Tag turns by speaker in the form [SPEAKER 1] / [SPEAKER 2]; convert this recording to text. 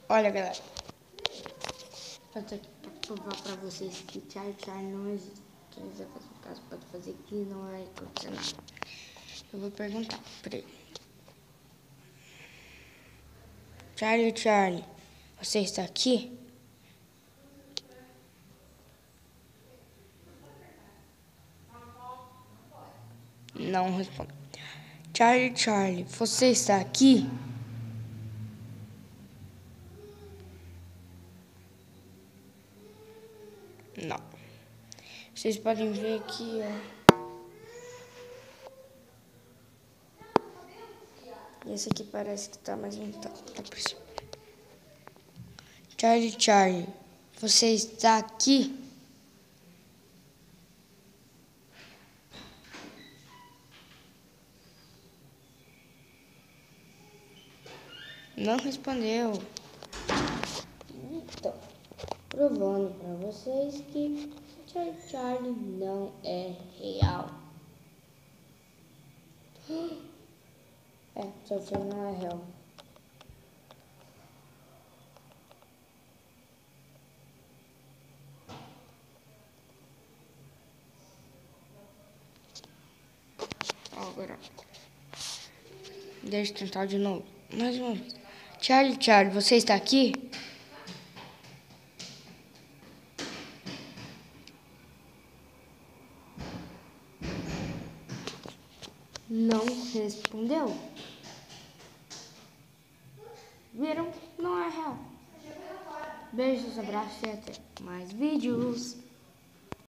[SPEAKER 1] Olha, galera, pra provar pra vocês que Charlie não existe. Quem quiser fazer um caso pode fazer, que não vai acontecer nada. Eu vou perguntar pra ele. Charlie, você está aqui? Não responde. Charlie, você está aqui? Não. Vocês podem ver aqui, ó. Esse aqui parece que tá, mas não tá. Tá por cima. Charlie, você está aqui? Não respondeu. Então, provando pra vocês que Charlie não é real. Charlie não é real. Agora, deixa eu tentar de novo. Mais uma vez. Charlie, você está aqui? Não respondeu. Viram? Não é real. Beijos, abraços e até mais vídeos.